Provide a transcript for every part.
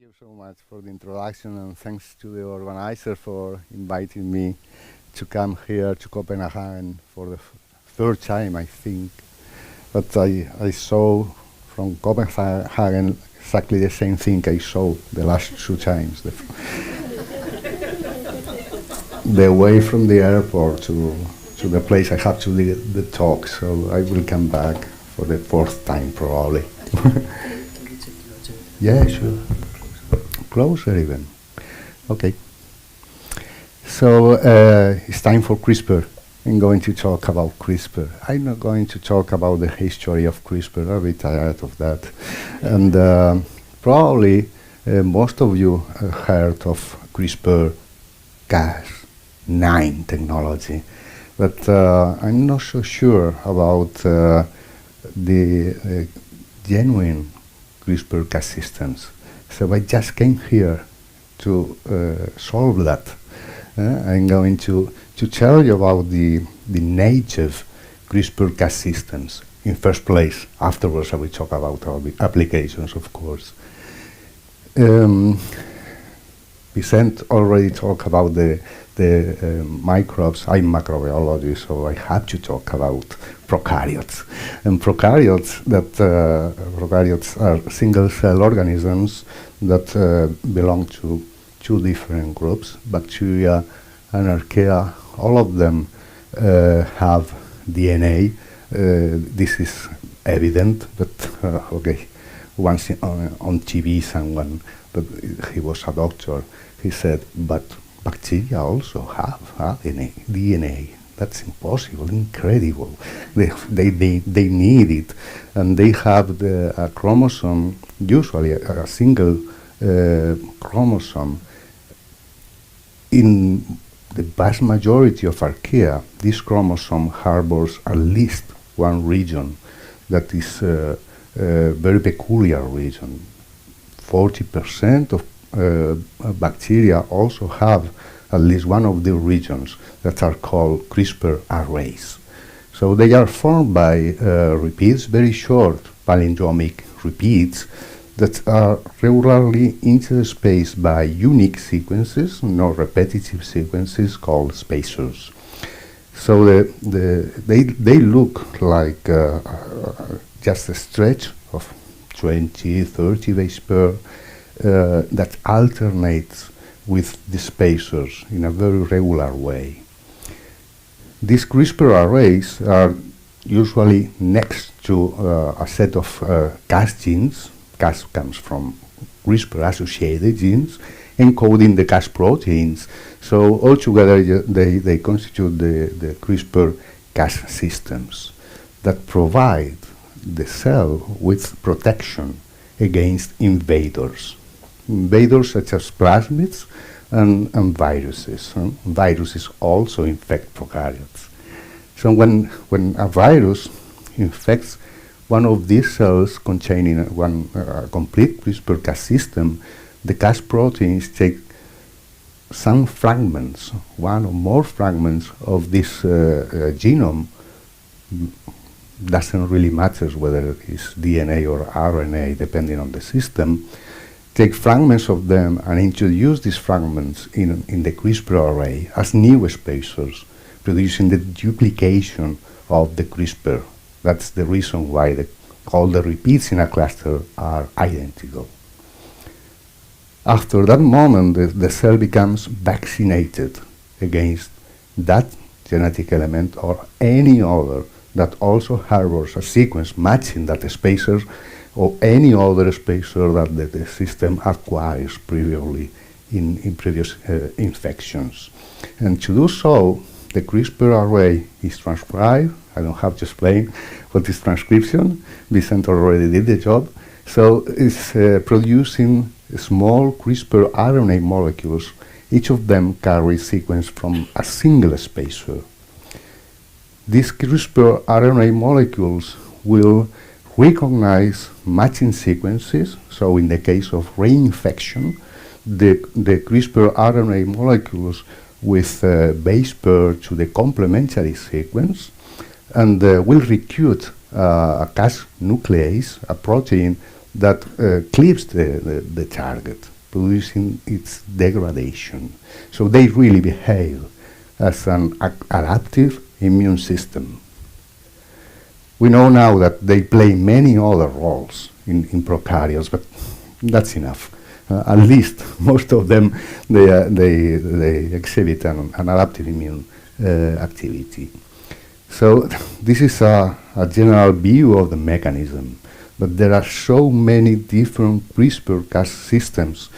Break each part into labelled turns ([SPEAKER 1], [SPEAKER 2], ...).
[SPEAKER 1] you so much for the introduction, and thanks to the organizer for inviting me to come here to Copenhagen for the third time, I think. But I saw from Copenhagen exactly the same thing I saw the last two times. The way from the airport to the place I have to the talk, so I will come back for the fourth time probably. Yeah, sure. Closer even. Okay. So it's time for CRISPR. I'm going to talk about CRISPR. I'm not going to talk about the history of CRISPR. I'm a bit tired of that. And probably most of you heard of CRISPR Cas9 technology. But I'm not so sure about the genuine CRISPR-Cas systems. So I just came here to solve that. I'm going to tell you about the native CRISPR-Cas systems in first place. Afterwards, I will talk about our applications, of course. Vicente already talked about the microbes. I'm microbiologist, so I have to talk about prokaryotes. And prokaryotes are single-cell organisms that belong to two different groups, bacteria and archaea. All of them have DNA. This is evident, but okay. Once on TV, someone, but he was a doctor, he said, but bacteria also have DNA. That's impossible, incredible. They need it. And they have a chromosome, usually a single chromosome. In the vast majority of archaea, this chromosome harbors at least one region that is a very peculiar region. 40% of bacteria also have at least one of the regions that are called CRISPR arrays. So they are formed by repeats, very short palindromic repeats that are regularly interspaced by unique sequences, not repetitive sequences called spacers. So they look like just a stretch of 20, 30 base pair that alternates with the spacers in a very regular way. These CRISPR arrays are usually next to a set of Cas genes. Cas comes from CRISPR-associated genes, encoding the Cas proteins. So altogether they constitute the CRISPR-Cas systems that provide the cell with protection against invaders. Invaders such as plasmids and viruses. Viruses also infect prokaryotes. So when a virus infects one of these cells containing one complete CRISPR-Cas system, the Cas proteins take some fragments, one or more fragments of this genome. Doesn't really matter whether it's DNA or RNA, depending on the system. Take fragments of them and introduce these fragments in the CRISPR array as new spacers, producing the duplication of the CRISPR. That's the reason why all the repeats in a cluster are identical. After that moment, the cell becomes vaccinated against that genetic element or any other that also harbors a sequence matching that spacer or any other spacer that the system acquires previously in previous infections. And to do so, the CRISPR array is transcribed. I don't have to explain what is transcription. Vicente already did the job. So it's producing small CRISPR RNA molecules. Each of them carries sequence from a single spacer. These CRISPR RNA molecules will recognize matching sequences. So in the case of reinfection, the CRISPR RNA molecules with base pair to the complementary sequence, and will recruit a Cas nuclease, a protein that cleaves the target. producing its degradation. So they really behave as an adaptive immune system. We know now that they play many other roles in prokaryotes, but that's enough. At least most of them, they exhibit an adaptive immune activity. So this is a general view of the mechanism, but there are so many different CRISPR-Cas systems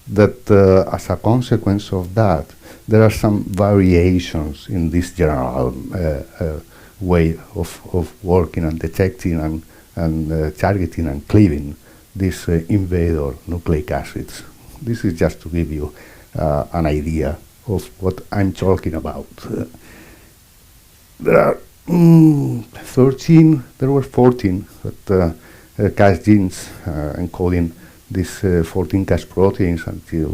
[SPEAKER 1] that as a consequence of that, there are some variations in this general way of working and detecting and targeting and cleaving these invader nucleic acids. This is just to give you an idea of what I'm talking about. There are 13, there were 14 CAS genes encoding these 14 CAS proteins until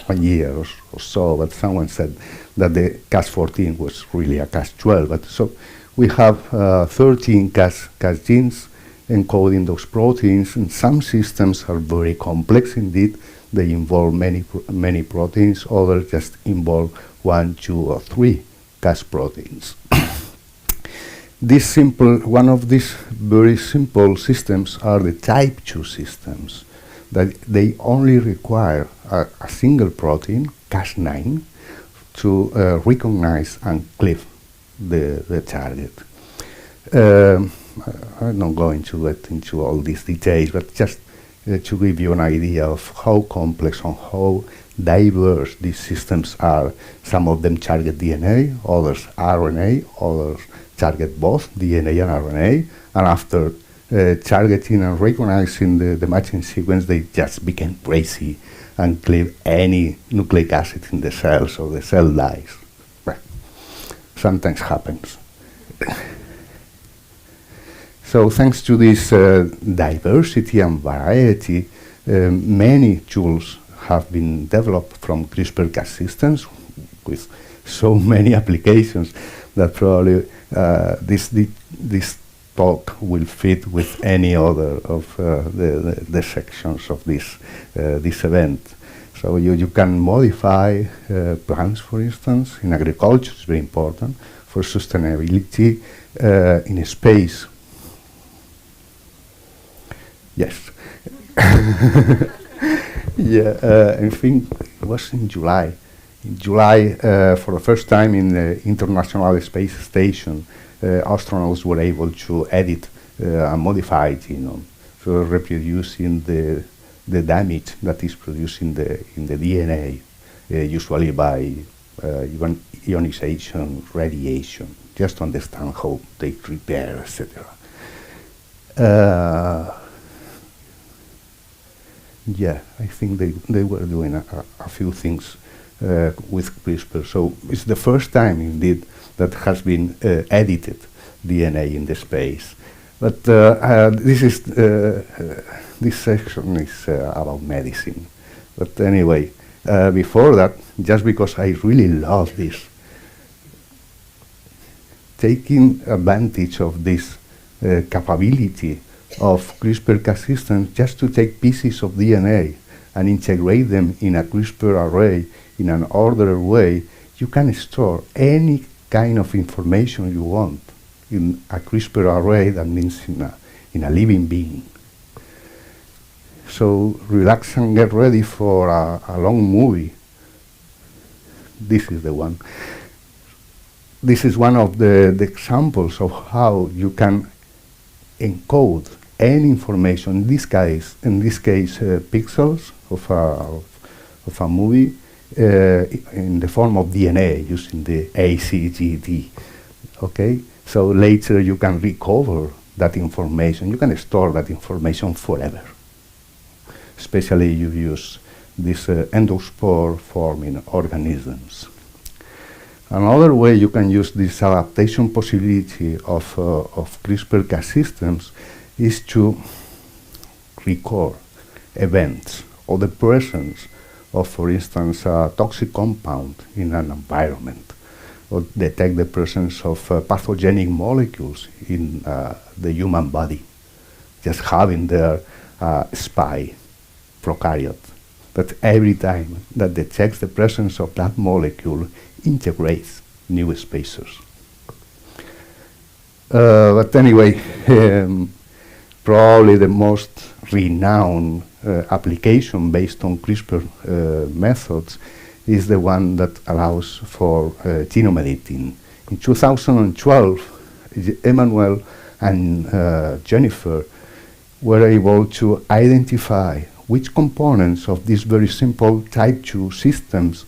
[SPEAKER 1] 1 year or so, but someone said that the CAS14 was really a CAS12. But so we have 13 CAS genes encoding those proteins, and some systems are very complex indeed. They involve many proteins, others just involve 1, 2, or 3 CAS proteins. One of these very simple systems are the type 2 systems, that they only require a single protein, Cas9, to recognize and cleave the target. I'm not going to get into all these details, but just to give you an idea of how complex and how diverse these systems are. Some of them target DNA, others RNA, others target both DNA and RNA, and after targeting and recognizing the matching sequence, they just became crazy and cleave any nucleic acid in the cell, so the cell dies. Well, sometimes happens. So thanks to this diversity and variety, many tools have been developed from CRISPR-Cas systems with so many applications that probably this talk will fit with any other of the sections of this event. So you can modify plants, for instance. In agriculture, it's very important for sustainability. In space, yes. Yeah, I think it was in July. In July, for the first time in the International Space Station, astronauts were able to edit and modify genome, so reproducing the damage that is produced in the DNA, usually by ionization, radiation, just to understand how they repair, etc. Yeah, I think they were doing a few things with CRISPR. So it's the first time, indeed, that has been edited DNA in the space. But this section is about medicine. But anyway, before that, just because I really love this, taking advantage of this capability of CRISPR-Cas systems just to take pieces of DNA and integrate them in a CRISPR array in an ordered way, you can store any kind of information you want in a CRISPR array. That means in a living being. So relax and get ready for a long movie. This is the one. This is one of the examples of how you can encode any information. In this case, pixels of a movie in the form of DNA using the ACGD. Okay, so later you can recover that information. You can store that information forever. Especially you use these endospore forming organisms. Another way you can use this adaptation possibility of CRISPR-Cas systems is to record events or the presence of, for instance, a toxic compound in an environment, or detect the presence of pathogenic molecules in the human body, just having their spy prokaryote that every time that detects the presence of that molecule, integrates new spacers. But anyway, probably the most renowned application based on CRISPR methods is the one that allows for genome editing. In 2012, Emmanuel and Jennifer were able to identify which components of these very simple type 2 systems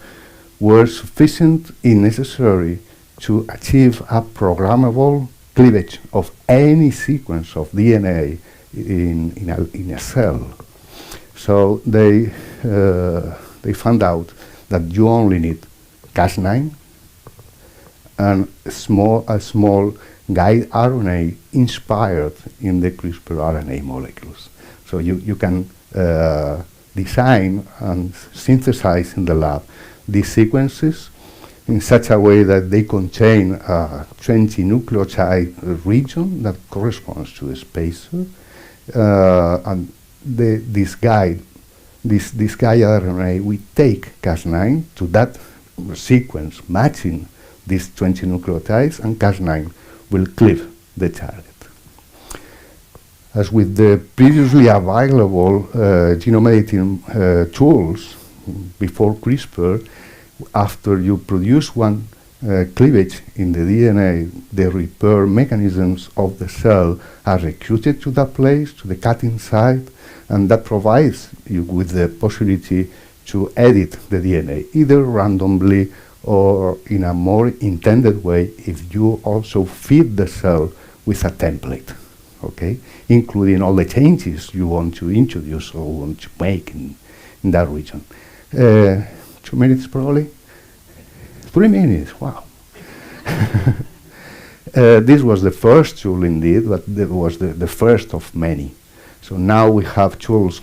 [SPEAKER 1] were sufficient and necessary to achieve a programmable cleavage of any sequence of DNA in a cell. So they found out that you only need Cas9 and a small guide RNA inspired in the CRISPR RNA molecules. So you can design and synthesize in the lab these sequences in such a way that they contain a 20 nucleotide region that corresponds to a spacer, and this guide RNA, we take Cas9 to that sequence matching these 20 nucleotides, and Cas9 will cleave the target. As with the previously available genome editing tools before CRISPR, after you produce one cleavage in the DNA, the repair mechanisms of the cell are recruited to that place, to the cutting site, and that provides you with the possibility to edit the DNA, either randomly or in a more intended way if you also feed the cell with a template, okay, including all the changes you want to introduce or want to make in that region. 2 minutes probably? 3 minutes, wow. This was the first tool indeed, but it was the first of many. So now we have tools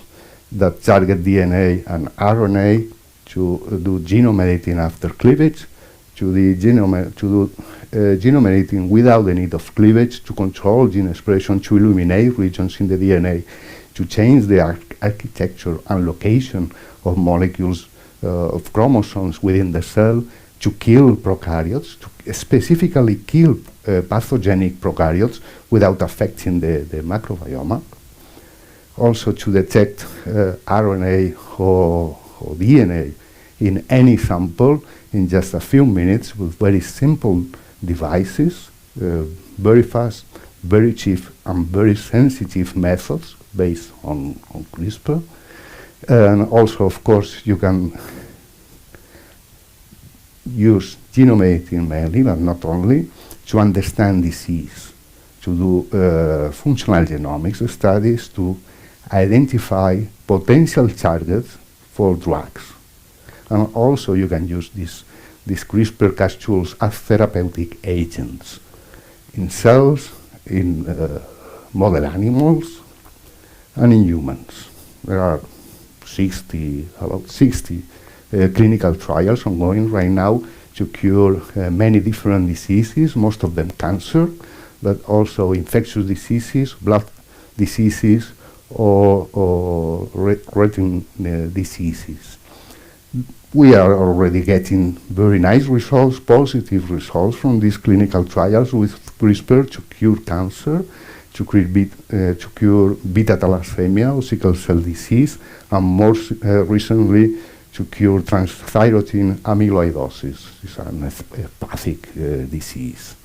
[SPEAKER 1] that target DNA and RNA to do genome editing after cleavage, to do genome editing without the need of cleavage, to control gene expression, to illuminate regions in the DNA, to change the architecture and location of molecules of chromosomes within the cell, to kill prokaryotes, to specifically kill pathogenic prokaryotes without affecting the microbiome. Also to detect RNA or DNA in any sample in just a few minutes with very simple devices, very fast, very cheap, and very sensitive methods based on CRISPR. And also, of course, you can use genome editing mainly, but not only, to understand disease, to do functional genomics studies, to identify potential targets for drugs. And also you can use these CRISPR-Cas tools as therapeutic agents in cells, in model animals, and in humans. There are about 60 clinical trials ongoing right now to cure many different diseases, most of them cancer, but also infectious diseases, blood diseases, or retinal diseases. We are already getting very nice results, positive results from these clinical trials with CRISPR to cure cancer, to cure beta thalassemia or sickle cell disease, and more recently to cure transthyretin amyloidosis. It's an hepatic disease.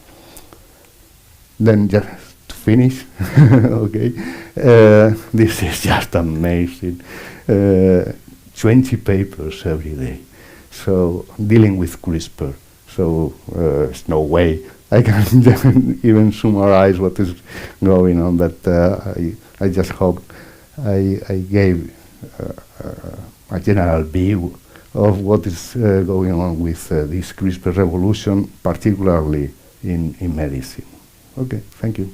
[SPEAKER 1] Then just to finish, okay, this is just amazing. 20 papers every day. So dealing with CRISPR. So there's no way I can even summarize what is going on, but I just hope I gave a general view of what is going on with this CRISPR revolution, particularly in medicine. Okay, thank you.